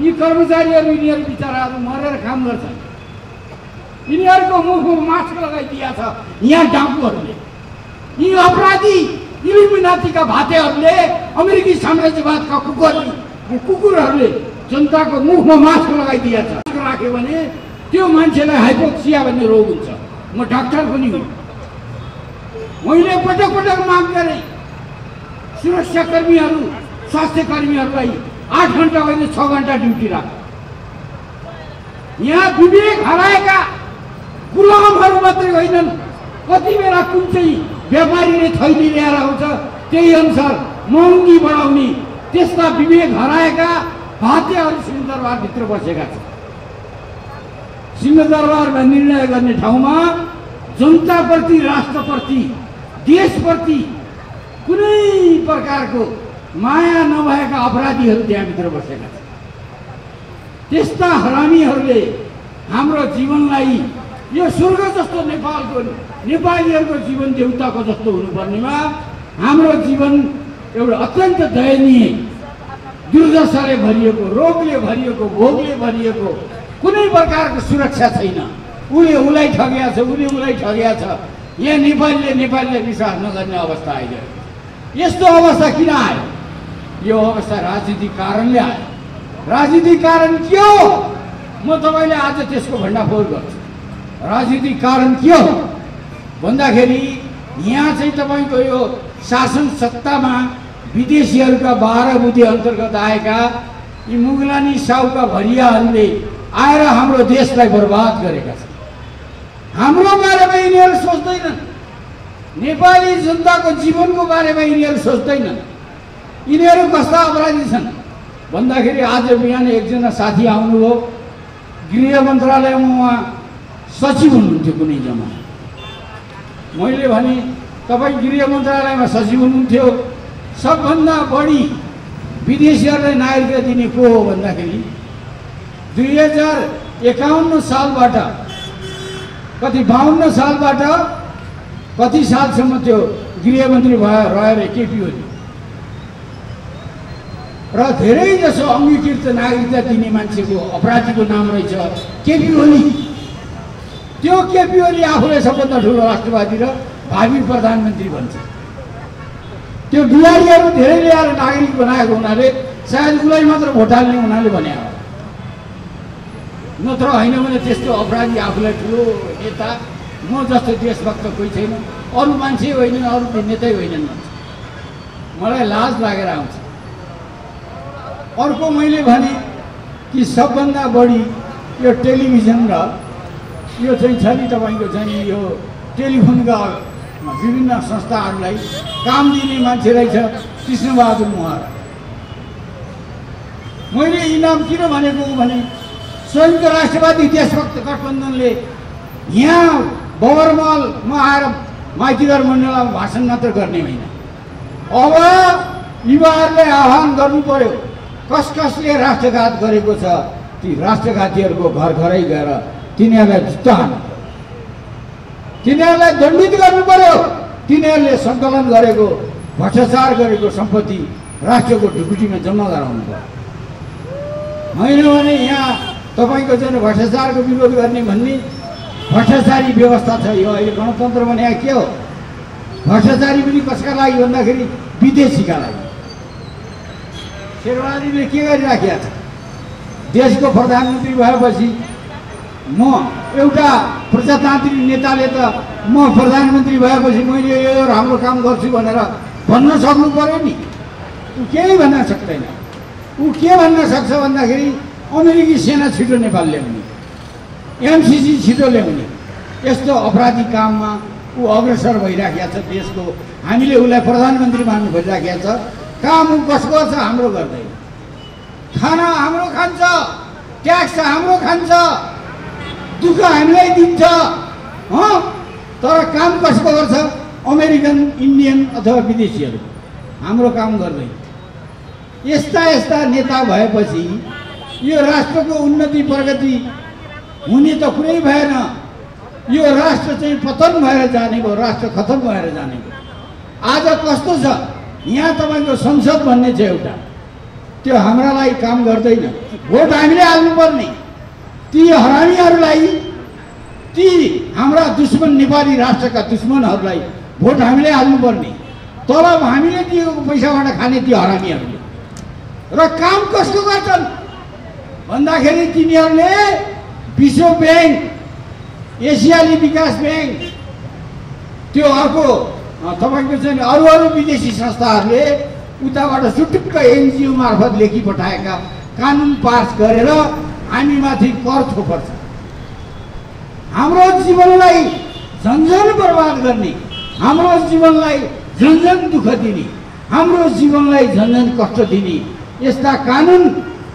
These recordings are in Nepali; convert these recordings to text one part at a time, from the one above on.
यी कर्मचारीहरू यिनीहरू बिचराहरू मरेर काम गर्छन्। यिनीहरूको मुखमा मास्क लगाइदिया छ यहाँ डाकुहरूले, यी अपराधी इल्युमिनाटीका भातेहरूले, अमेरिकी साम्राज्यवादका कुकुरहरूले जनताको मुखमा मास्क लगाइदिया छ। राख्यो भने त्यो मान्छेलाई हाइपोक्सिया भन्ने रोग हुन्छ। म डाक्टर पनि हुँ। मैले पटक पटक माग गरेँ सुरक्षाकर्मीहरू, स्वास्थ्य कर्मीहरूलाई 8 घण्टा होइन 6 घण्टा ड्युटी राख। यहाँ विवेक हराएका गुलामहरू मात्रै होइनन्, कति बेला कुन चाहिँ व्यापारीले थैली ल्याएर आउँछ त्यही अनुसार महँगी बढाउने त्यस्ता विवेक हराएका भातेहरू सिंहदरबारभित्र बसेका छन्। सिंहदरबारमा निर्णय गर्ने ठाउँमा जनताप्रति, राष्ट्रप्रति, देशप्रति कुनै प्रकारको माया नभएका अपराधीहरू त्यहाँभित्र बसेका छन्। त्यस्ता हरामीहरूले हाम्रो जीवनलाई यो स्वर्ग जस्तो नेपालीहरूको जीवन देउताको जस्तो हुनुपर्नेमा हाम्रो जीवन एउटा अत्यन्त दयनीय, दुर्दशाले भरिएको, रोगले भरिएको, भोगले भरिएको, कुनै प्रकारको सुरक्षा छैन। उसले उसलाई ठगेको छ, उसले उसलाई ठगेको छ। यहाँ नेपालीले विश्वास नगर्ने अवस्था आइगयो। यस्तो अवस्था किन आयो? यो अवस्था राजनीतिक कारणले आयो। राजनीतिक कारण के हो? म तपाईँले आज त्यसको भण्डाफोर गर्छु। राजनीतिक कारण के हो भन्दाखेरि यहाँ चाहिँ तपाईँको यो शासन सत्तामा विदेशीहरूका 12 बुँदे अन्तर्गत आएका यी मुगलानी साउका भरियाहरूले आएर हाम्रो देशलाई बर्बाद गरेका छन्। हाम्रो बारेमा यिनीहरू सोच्दैनन्, नेपाली जनताको जीवनको बारेमा यिनीहरू सोच्दैनन्। यिनीहरू कस्ता अपराधी छन् भन्दाखेरि आज बिहान एकजना साथी आउनुभयो, गृह मन्त्रालयमा उहाँ सचिव हुनुहुन्थ्यो कुनै जमाना। मैले भने तपाईँ गृह मन्त्रालयमा सचिव हुनुहुन्थ्यो, सबभन्दा बढी विदेशीहरूलाई नागरिकता दिने को हो भन्दाखेरि 2051 सालबाट कति 52 सालबाट कति सालसम्म त्यो गृहमन्त्री रह्यो रे केपी ओली। र धेरै जसो अङ्गीकृत नागरिकता दिने मान्छेको अपराधीको नाम रहेछ केपी ओली। त्यो केपी ओली आफूलाई सबभन्दा ठुलो राष्ट्रवादी र भावी प्रधानमन्त्री भन्छ। त्यो बिहारीहरू धेरै ल्याएर नागरिक बनाएको हुनाले सायद उसलाई मात्र भोट हाल्ने हुनाले भने हो, नत्र होइन भने त्यस्तो अपराधी आफूलाई ठुलो नेता, म जस्तो देशभक्त कोही छैन, अरू मान्छे होइनन्, अरू नेतै होइनन् भन्छ। मलाई लाज लागेर आउँछ। अर्को मैले भने कि सबभन्दा बढी यो टेलिभिजन र यो चाहिँ छ नि तपाईँको चाहिँ यो टेलिफोनका विभिन्न संस्थाहरूलाई काम दिने मान्छे रहेछ कृष्णबहादुर महरा। मैले इनाम किन भनेको भने संयुक्त राष्ट्रवादी देशभक्त गठबन्धनले यहाँ बबरमहलमा आएर माइतीघर मण्डलमा भाषण मात्र गर्ने होइन। अब युवाहरूले आह्वान गर्नु पर्यो, कसले राष्ट्रघात गरेको छ ती राष्ट्रघातीहरूको घर घरै गएर तिनीहरूलाई जुत्ता हान्नु, तिनीहरूलाई दण्डित गर्नु पर्यो। तिनीहरूले सङ्कलन गरेको, भ्रष्टाचार गरेको सम्पत्ति राष्ट्रको ढुकुटीमा जम्मा गराउनु पर्यो। होइन भने यहाँ तपाईँको चाहिँ भ्रष्टाचारको विरोध गर्ने भन्ने भ्रष्टाचारी व्यवस्था छ। यो अहिले गणतन्त्र भने के हो? भ्रष्टाचारी पनि कसका लागि भन्दाखेरि विदेशीका लागि। शेरबहादुरले के गरिराखेका छ? देशको प्रधानमन्त्री भएपछि म एउटा प्रजातान्त्रिक नेताले त म प्रधानमन्त्री भएपछि मैले यो राम्रो काम गर्छु भनेर भन्न सक्नु पर्यो नि। ऊ केही भन्न सक्दैन। ऊ के भन्न सक्छ भन्दाखेरि अमेरिकी सेना छिटो नेपाल ल्याउने, एमसिसी छिटो ल्याउने, यस्तो अपराधी काममा ऊ अग्रसर भइराखेको छ देशको। हामीले उसलाई प्रधानमन्त्री मान्नु खोजिराखेको छ। काम ऊ कसको छ? हाम्रो गर्दैन। खाना हाम्रो खान्छ, ट्याक्स हाम्रो खान्छ, दुःख हामीलाई दिन्छ, तर काम कसको गर्छ? अमेरिकन, इन्डियन अथवा विदेशीहरू। हाम्रो काम गर्दैन। यस्ता नेता भएपछि यो राष्ट्रको उन्नति प्रगति हुने त कुनै भएन। यो राष्ट्र चाहिँ पतन भएर जाने भयो, राष्ट्र खतम भएर जाने भयो। आज कस्तो छ यहाँ तपाईँको संसद भन्ने छ एउटा, त्यो हाम्रालाई काम गर्दैन। भोट हामीले हाल्नुपर्ने ती हरामीहरूलाई, ती हाम्रा दुश्मन नेपाली राष्ट्रका दुश्मनहरूलाई भोट हामीले हाल्नुपर्ने। तलब हामीले दिएको पैसाबाट खाने ती हरामीहरूले। र काम कसको गर्छन् भन्दाखेरि तिनीहरूले विश्व ब्याङ्क, एसियाली विकास ब्याङ्क, त्यो अर्को तपाईँको चाहिँ अरू विदेशी संस्थाहरूले उताबाट सुटुक्क एनजिओ मार्फत लेखी पठाएका कानुन पास गरेर हामीमाथि कर थोपर्छ। हाम्रो जीवनलाई झन्झन बर्बाद गर्ने, हाम्रो जीवनलाई झन्झन दुःख दिने, हाम्रो जीवनलाई झन्झन कष्ट दिने यस्ता कानुन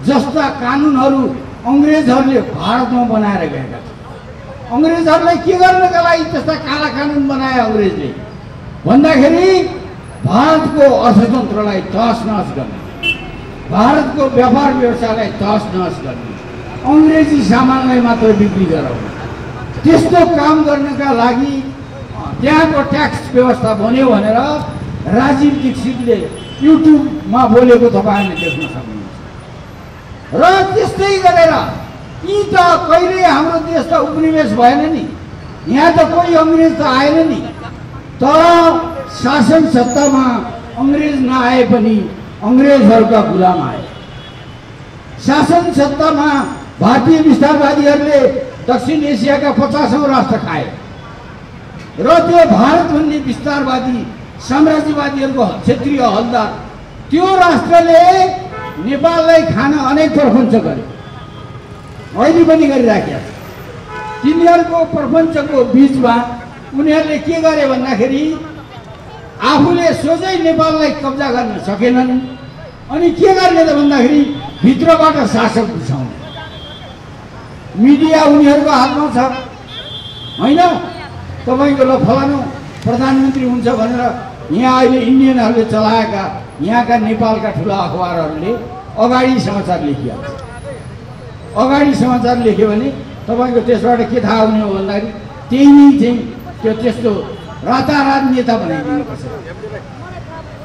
जस्ता कानुनहरू अङ्ग्रेजहरूले भारतमा बनाएर गएका छन्। अङ्ग्रेजहरूलाई के गर्नका लागि त्यस्ता काला कानुन बनाए अङ्ग्रेजले भन्दाखेरि भारतको अर्थतन्त्रलाई तहस नहस गर्ने, भारतको व्यापार व्यवसायलाई तहस नहस गर्ने, अङ्ग्रेजी सामानलाई मात्र बिक्री गराउने। त्यस्तो काम गर्नका लागि त्यहाँको ट्याक्स व्यवस्था बन्यो भनेर राजीव दीक्षितले युट्युबमा बोलेको तपाईँहरूले देख्न सक्नुहुन्छ। र त्यस्तै गरेर यी त कहिले हाम्रो देश त उपनिवेश भएन नि, यहाँ त कोही अङ्ग्रेज त आएन नि। तर शासन सत्तामा अङ्ग्रेज नआए पनि अङ्ग्रेजहरूका गुलाम आए। शासन सत्तामा भारतीय विस्तारवादीहरूले दक्षिण एसियाका 50औं राष्ट्र खाए र त्यो भारत भन्ने विस्तारवादी साम्राज्यवादीहरूको क्षेत्रीय हलदार त्यो राष्ट्रले नेपाललाई खान अनेक प्रपञ्च गरे, अहिले पनि गरिराखेका छन्। तिनीहरूको प्रपञ्चको बिचमा उनीहरूले के गरे भन्दाखेरि आफूले सोझै नेपाललाई कब्जा गर्न सकेनन्। अनि के गर्ने त भन्दाखेरि भित्रबाट शासक घुसाउने। मिडिया उनीहरूको हातमा छ होइन। तपाईँको ल फलानु प्रधानमन्त्री हुन्छ भनेर यहाँ अहिले इन्डियनहरूले चलाएका यहाँका नेपालका ठुला अखबारहरूले अगाडि समाचार लेखिहाल्छ। अगाडि समाचार लेख्यो भने तपाईँको त्यसबाट के थाहा हुने हो भन्दाखेरि त्यही नै चाहिँ त्यो त्यस्तो रातारात नेता बनाइदिनुपर्छ।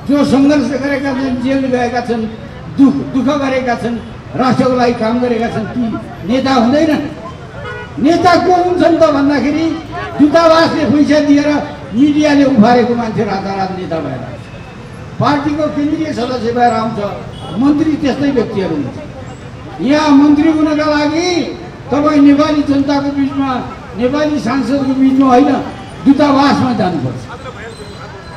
जो सङ्घर्ष गरेका छन्, जेल गएका छन्, दुःख गरेका छन्, राष्ट्रको लागि काम गरेका छन्, ती नेता हुँदैनन्। नेता को हुन्छन् त भन्दाखेरि दूतावासले पैसा दिएर मिडियाले उफारेको मान्छे रातारात नेता भएर आउँछ, पार्टीको केन्द्रीय सदस्य भएर आउँछ। मन्त्री त्यस्तै व्यक्तिहरू हुन्छ। यहाँ मन्त्री हुनका लागि तपाईँ नेपाली जनताको बिचमा, नेपाली सांसदको बिचमा होइन, दूतावासमा जानुपर्छ।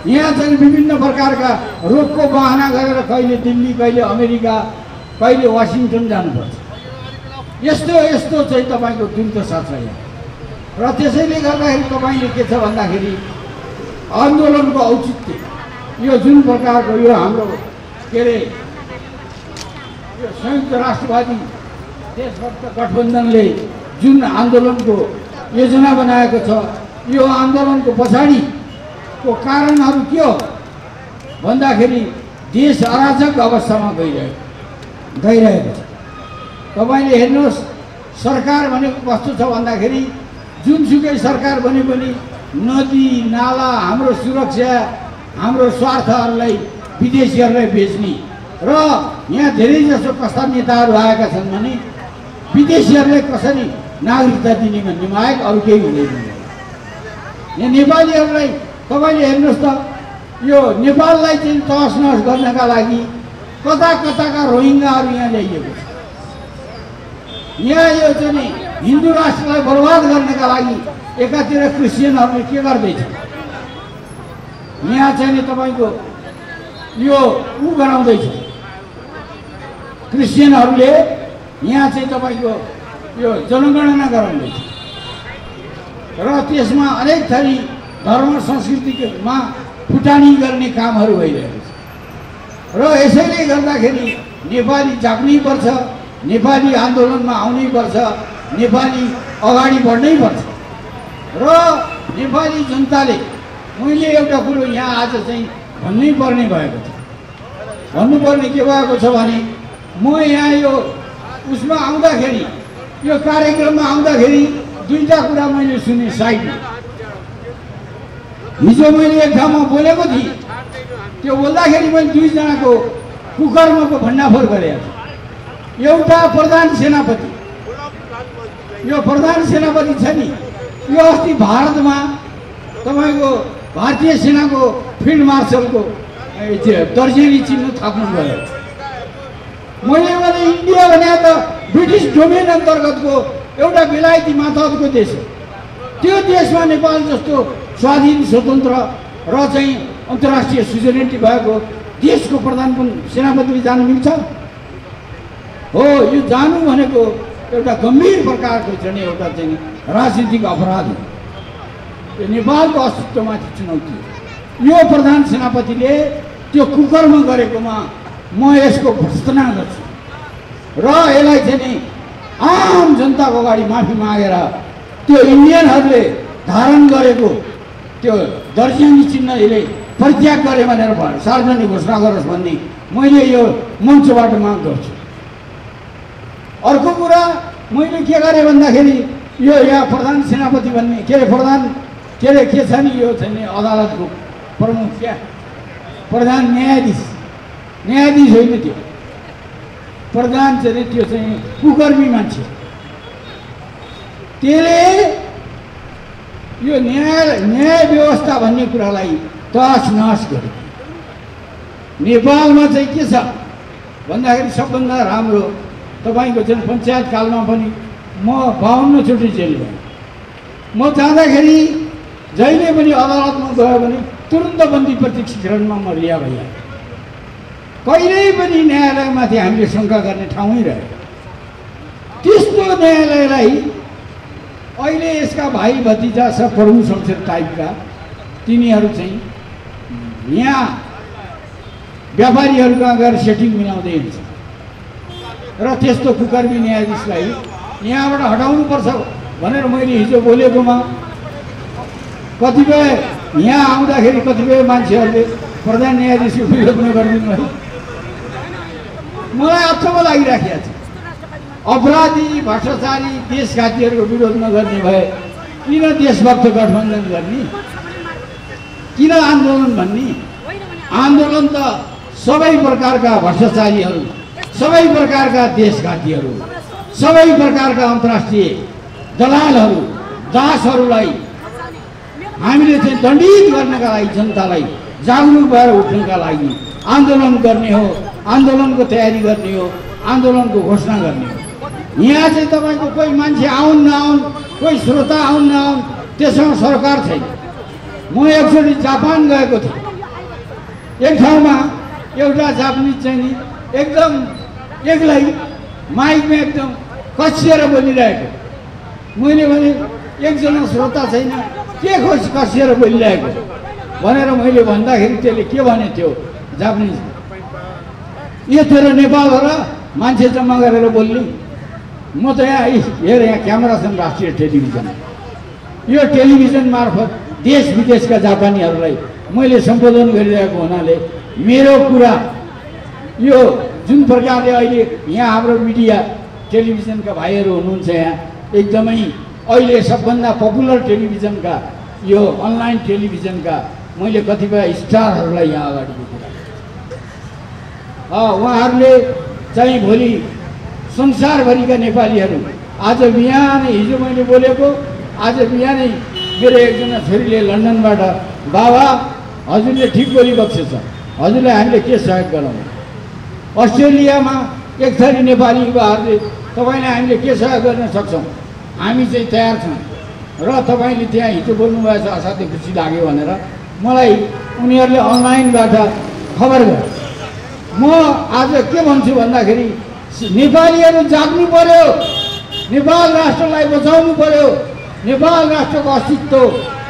यहाँ चाहिँ विभिन्न प्रकारका रोगको बहाना गरेर कहिले दिल्ली, कहिले अमेरिका, कहिले वासिङटन जानुपर्छ। यस्तो यस्तो चाहिँ तपाईँको दुर्दशा छ यहाँ। र त्यसैले गर्दाखेरि तपाईँले के छ भन्दाखेरि आन्दोलनको औचित्य यो जुन प्रकारको यो हाम्रो के अरे यो संयुक्त राष्ट्रवादी देशभक्त गठबन्धनले जुन आन्दोलनको योजना बनाएको छ, यो आन्दोलनको पछाडिको कारणहरू के हो भन्दाखेरि देश अराजक अवस्थामा गइरहेको छ। तपाईँले हेर्नुहोस्, सरकार भनेको कस्तो छ भन्दाखेरि जुनसुकै सरकार भने पनि नदी नाला, हाम्रो सुरक्षा, हाम्रो स्वार्थहरूलाई विदेशीहरूलाई बेच्ने र यहाँ धेरै जसो कस्ता नेताहरू आएका छन् भने विदेशीहरूलाई कसरी नागरिकता दिने भन्ने बाहेक अरू केही हुँदैन। यहाँ नेपालीहरूलाई तपाईँले हेर्नुहोस् त, यो नेपाललाई चाहिँ तहस नहस गर्नका लागि कता कताका रोहिङ्गाहरू यहाँ ल्याइएको छ। यहाँ यो चाहिँ हिन्दू राष्ट्रलाई बर्बाद गर्नका लागि एकातिर क्रिस्चियनहरूले के गर्दैछ, यहाँ चाहिँ तपाईँको यो गराउँदैछ। क्रिस्चियनहरूले यहाँ चाहिँ तपाईँको यो जनगणना गराउँदैछ र त्यसमा अनेक थरी धर्म संस्कृतिमा फुटानी गर्ने कामहरू भइरहेको छ। र यसैले गर्दाखेरि नेपाली जाग्नै पर्छ, नेपाली आन्दोलनमा आउनै पर्छ, नेपाली अगाडि बढ्नै पर्छ। र नेपाली जनताले मैले एउटा कुरो यहाँ आज चाहिँ भन्नै पर्ने भएको छ। भन्नुपर्ने के भएको छ भने म यहाँ यो उसमा आउँदाखेरि, यो कार्यक्रममा आउँदाखेरि दुईटा कुरा मैले सुने साइडमा। हिजो मैले एक ठाउँमा बोलेको थिएँ, त्यो बोल्दाखेरि मैले दुईजनाको कुकर्मको भण्डाफोर गरेका छन्। एउटा प्रधान सेनापति, यो प्रधान सेनापति छ नि, यो अस्ति भारतमा तपाईँको भारतीय सेनाको फिल्ड मार्शलको दर्जेनी चिन्ह थाप्नु गयो। मैले भने इन्डिया भने त ब्रिटिस डोमेन अन्तर्गतको एउटा बेलायती मातहतको देश हो। त्यो देशमा नेपाल जस्तो स्वाधीन स्वतन्त्र र चाहिँ अन्तर्राष्ट्रिय सुजनिटी भएको देशको प्रधान सेनापतिले जानु मिल्छ? हो, यो जानु भनेको एउटा गम्भीर प्रकारको चाहिँ एउटा चाहिँ राजनीतिक अपराध हो। यो नेपालको अस्तित्वमाथि चुनौती हो। यो प्रधान सेनापतिले त्यो कुकर्म गरेकोमा म यसको भर्त्सना गर्छु र यसलाई चाहिँ आम जनताको अगाडि माफी मागेर त्यो इन्डियनहरूले धारण गरेको त्यो दर्जेनी चिन्हले परित्याग गरे भनेर सार्वजनिक घोषणा गरोस् भन्ने मैले यो मञ्चबाट माग गर्छु। अर्को कुरा मैले के गरेँ भन्दाखेरि यो यहाँ प्रधान सेनापति भन्ने के छ नि, यो चाहिँ अदालतको प्रमुख क्या प्रधान न्यायाधीश होइन, त्यो प्रधान चाहिँ त्यो चाहिँ कुकर्मी मान्छे, त्यसले यो न्याय व्यवस्था भन्ने कुरालाई तहस नहस गर्यो। नेपालमा चाहिँ के छ भन्दाखेरि सबभन्दा राम्रो तपाईँको चाहिँ पञ्चायत कालमा पनि म 52 चोटि जेल गएँ। म जाँदाखेरि जहिले पनि अदालतमा गयो भने तुरुन्त बन्दी प्रत्यक्षीकरणमा म रिहा भइहालेँ। कहिल्यै पनि न्यायालयमाथि हामीले शङ्का गर्ने ठाउँै रह्यो। त्यस्तो न्यायालयलाई अहिले यसका भाइ भतिजा सब प्रभु शमशेर टाइपका तिनीहरू चाहिँ यहाँ व्यापारीहरूका गएर सेटिङ मिलाउँदै हिँड्छ र त्यस्तो कुकर्मी न्यायाधीशलाई यहाँबाट हटाउनुपर्छ भनेर मैले हिजो बोलेकोमा कतिपय यहाँ आउँदाखेरि कतिपय मान्छेहरूले प्रधान न्यायाधीशको विरोध नगरिदिनु भयो। मलाई अचम्म लागिराखेको छ। अपराधी भ्रष्टाचारी देशघातीहरूको विरोध नगर्ने भए किन देशभक्त गठबन्धन गर्ने, किन आन्दोलन भन्ने? आन्दोलन त सबै प्रकारका भ्रष्टाचारीहरू, सबै प्रकारका देशघातीहरू, सबै प्रकारका अन्तर्राष्ट्रिय दलालहरू, दासहरूलाई हामीले चाहिँ दण्डित गर्नका लागि जनतालाई जागरुक भएर उठ्नका लागि आन्दोलन गर्ने हो, आन्दोलनको तयारी गर्ने हो, आन्दोलनको घोषणा गर्ने हो। यहाँ चाहिँ तपाईँको कोही मान्छे आउन् नआउन्, कोही श्रोता आउन् नआउन्, त्यसमा सरकार छैन। म एकचोटि जापान गएको थिएँ। एक ठाउँमा एउटा जापानिज चाहिँ नि एकदम एक्लै माइकमा एकदम कसिएर बोलिरहेको। मैले भने एकजना श्रोता छैन, के कसिएर बोलिरहेको भनेर मैले भन्दाखेरि त्यसले के भने थियो जापानिज, यो तेरो नेपाल हो र मान्छे जम्मा गरेर बोल्ने? म त यहाँ हेर, यहाँ क्यामेरा छन्, राष्ट्रिय टेलिभिजन, यो टेलिभिजन मार्फत देश विदेशका जापानीहरूलाई मैले सम्बोधन गरिरहेको हुनाले मेरो कुरा यो जुन प्रकारले अहिले यहाँ हाम्रो मिडिया टेलिभिजनका भाइहरू हुनुहुन्छ यहाँ एकदमै अहिले सबभन्दा पपुलर टेलिभिजनका यो अनलाइन टेलिभिजनका मैले कतिपय स्टारहरूलाई यहाँ अगाडि देखेँ। उहाँहरूले चाहिँ भोलि संसारभरिका नेपालीहरू आज बिहानै, हिजो मैले बोलेको आज बिहानै मेरो एकजना छोरीले लन्डनबाट, बाबा हजुरले ठिक बोलिबक्सेछ, हजुरलाई हामीले के सहयोग गरौँ? अस्ट्रेलियामा एक थरी नेपाली युवाहरूले तपाईँलाई हामीले के सहयोग गर्न सक्छौँ, हामी चाहिँ तयार छौँ र तपाईँले त्यहाँ हिजो बोल्नुभएछ, असाध्यै खुसी लाग्यो भनेर मलाई उनीहरूले अनलाइनबाट खबर गरे। म आज के भन्छु भन्दाखेरि नेपालीहरू जाग्नु पर्यो, नेपाल राष्ट्रलाई बचाउनु पर्यो, नेपाल राष्ट्रको अस्तित्व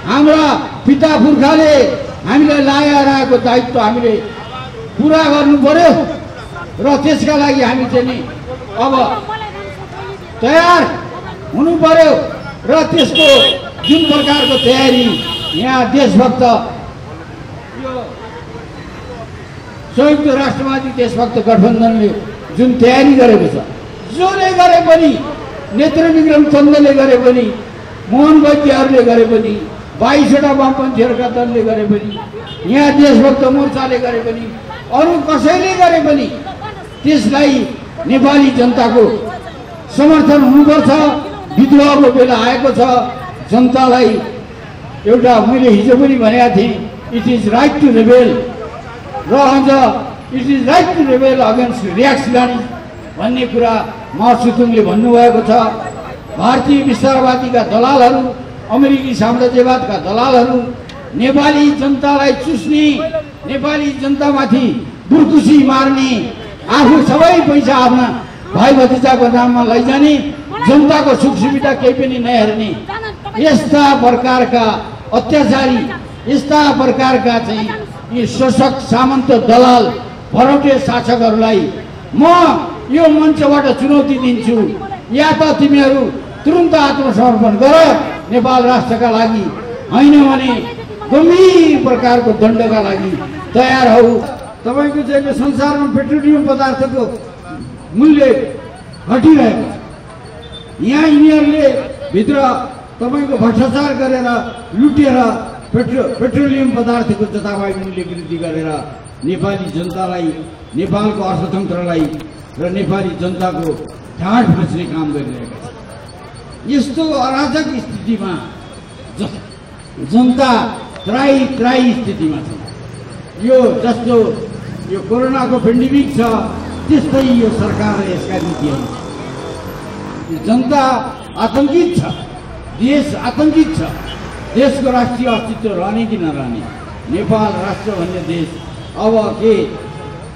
हाम्रा पिता पुर्खाले हामीलाई लगाइरहेको दायित्व हामीले पुरा गर्नु पर्यो र त्यसका लागि हामी चाहिँ नि अब तयार हुनु पर्यो र त्यसको जुन प्रकारको तयारी यहाँ देशभक्त यो संयुक्त राष्ट्रवादी देशभक्त गठबन्धनले जुन तयारी गरेको छ, जसले गरे पनि, नेत्रविक्रम चन्दले गरे पनि, मोहन वैद्यहरूले गरे पनि, 22वटा वामपन्थीहरूका दलले गरे पनि, यहाँ देशभक्त मोर्चाले गरे पनि, अरू कसैले गरे पनि त्यसलाई नेपाली जनताको समर्थन हुनुपर्छ। विद्रोहको बेला आएको छ, जनतालाई एउटा मैले हिजो पनि भनेको थिएँ, it is right to rebel र अझ it is right to rebel against reactionary भन्ने कुरा माओ सेतुङले भन्नुभएको छ। भारतीय विस्तारवादीका दलालहरू, अमेरिकी साम्राज्यवादका दलालहरू नेपाली जनतालाई चुस्ने, नेपाली जनतामाथि बुर्कुसी मार्ने, आफू सबै पैसा आफ्ना भाइ भतिजाको नाममा लैजाने, जनताको सुख सुविधा केही पनि नहेर्ने यस्ता प्रकारका अत्याचारी, यस्ता प्रकारका चाहिँ यी शोषक सामन्त दलाल भरौटे शासकहरूलाई म यो मञ्चबाट चुनौती दिन्छु, या त तिमीहरू तुरुन्त आत्मसमर्पण गर नेपाल राष्ट्रका लागि, होइन भने गम्भीर प्रकारको दण्डका लागि तयार हौ। तपाईको चाहिँ संसारमा पेट्रोलियम पदार्थको मूल्य घटिरहेको छ। यहाँ यिनीहरूले भित्र तपाईको भ्रष्टाचार गरेर लुटेर पेट्रोलियम पदार्थको जथाभावी मूल्य वृद्धि गरेर नेपाली जनतालाई, नेपालको अर्थतन्त्रलाई र नेपाली जनताको ढाड भाँच्ने काम गरिरहेका छन्। यस्तो अराजक स्थितिमा जनता त्राही स्थितिमा छ। यो जस्तो यो कोरोनाको पेन्डेमिक छ, त्यस्तै यो सरकार र यसका नीतिहरू छ। जनता आतंकित छ, देश आतंकित छ। देशको राष्ट्रिय अस्तित्व रहने कि नरहने, नेपाल राष्ट्र भन्ने देश अब के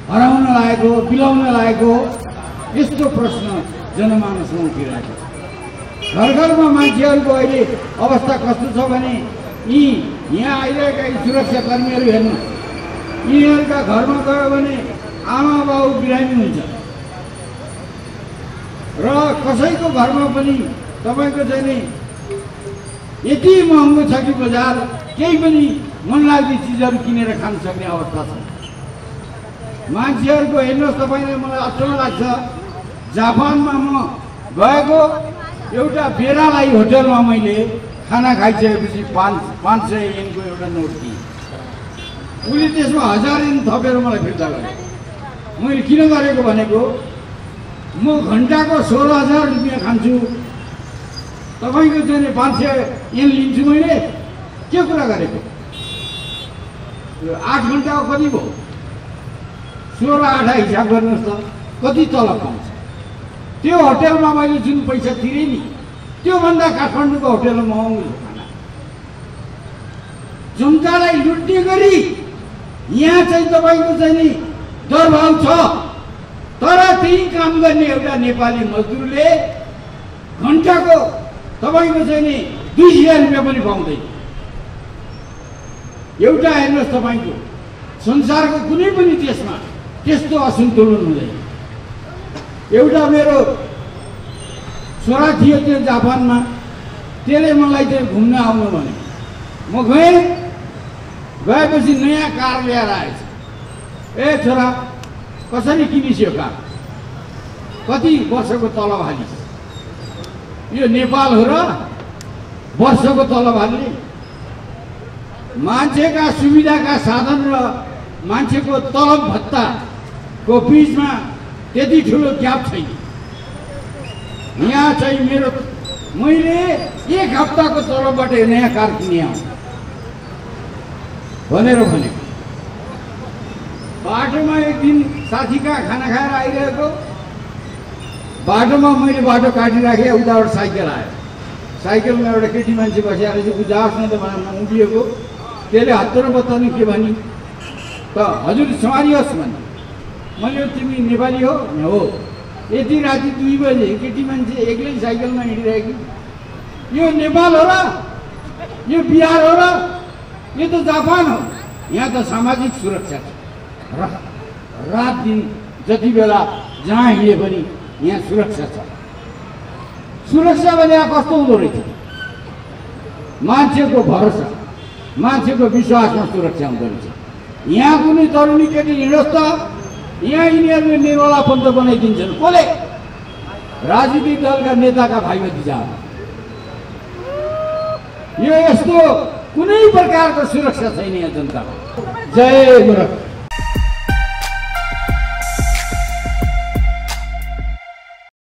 हराउन लागेको, बिलाउन लागेको, यस्तो प्रश्न जनमानसमा उठिरहेको छ। घर घरमा मान्छेहरूको अहिले अवस्था कस्तो छ भने यहाँ आइरहेका सुरक्षा कर्मीहरू हेर्नु, यिनीहरूका घरमा गयो भने आमा बाउ बिरामी हुन्छ र कसैको घरमा पनि तपाईँको चाहिँ नि यति महँगो छ कि बजार केही पनि मनलाग्ने चिजहरू किनेर खान सक्ने अवस्था छ। मान्छेहरूको हेर्नुहोस्, तपाईँले मलाई अचम्म लाग्छ, जापानमा म गएको एउटा बेरालाई होटलमा मैले खाना खाइसकेपछि 500 येनको एउटा नोट दिएँ। उसले त्यसमा 1000 येन थपेर मलाई फिर्ता गरे। मैले किन गरेको भनेको म घन्टाको 16,000 रुपियाँ खान्छु, तपाईँको चाहिँ 500 येन लिन्छु मैले, के कुरा गरेको? 8 घन्टाको कति भयो? 16-8 हिसाब गर्नुहोस् त कति तलब पाउँछ। त्यो होटलमा मैले जुन पैसा तिरेँ नि, त्योभन्दा काठमाडौँको होटलमा महँगो खाना। जनतालाई लुट्ने गरी यहाँ चाहिँ तपाईँको चाहिँ नि दरभाव छ, तर त्यही काम गर्ने एउटा नेपाली मजदुरले घन्टाको तपाईँको चाहिँ नि 2,000 रुपियाँ पनि पाउँदैन। एउटा हेर्नुहोस्, तपाईँको संसारको कुनै पनि देशमा त्यस्तो असन्तुलन हुँदैन। एउटा मेरो छोरा थियो त्यो जापानमा, त्यसले मलाई चाहिँ घुम्न आउनु भने म गएपछि नयाँ कार ल्याएर आएछ। ए छोरा, कसरी किनिस् यो कार? कति वर्षको तलब हालिस्? यो नेपाल हो र वर्षको तलब हाल्ने? मान्छेका सुविधाका साधन र मान्छेको तलब भत्ताको बीचमा त्यति ठुलो ग्याप छैन। यहाँ चाहिँ मैले 1 हप्ताको तलबबाट नयाँ कार किने भनेर भनेको। बाटोमा एक दिन साथीका खाना खाएर आइरहेको, बाटोमा मैले बाटो काटिराखेँ, उताबाट साइकल आयो। साइकलमा एउटा केटी मान्छे बसेर चाहिँ बुझाओस् न त भनेर उभिएको। त्यसले हत्तर बताउनु के भनी त हजुर सवारियोस् भने। मैले तिमी नेपाली हो? हो। यति राति 2 बजे केटी मान्छे एक्लै साइकलमा हिँडिरहेको, यो नेपाल हो र? यो बिहार हो र? यो त जापान हो। यहाँ त सामाजिक सुरक्षा छ। रात दिन जति बेला जहाँ हिँडे पनि यहाँ सुरक्षा छ। सुरक्षा भने कस्तो हुँदो रहेछ? मान्छेको भरोसा, मान्छेको विश्वासमा सुरक्षा हुँदो रहेछ। यहाँ कुनै तरुणी केटी हिँडोस् त यहाँ यिनीहरूले निर्मला पन्त बनाइदिन्छन्। कसले? राजनीतिक दलका नेताका भाइ भतिजा। यो यस्तो कुनै प्रकारको सुरक्षा छैन यहाँ जनताको। जय गोरख।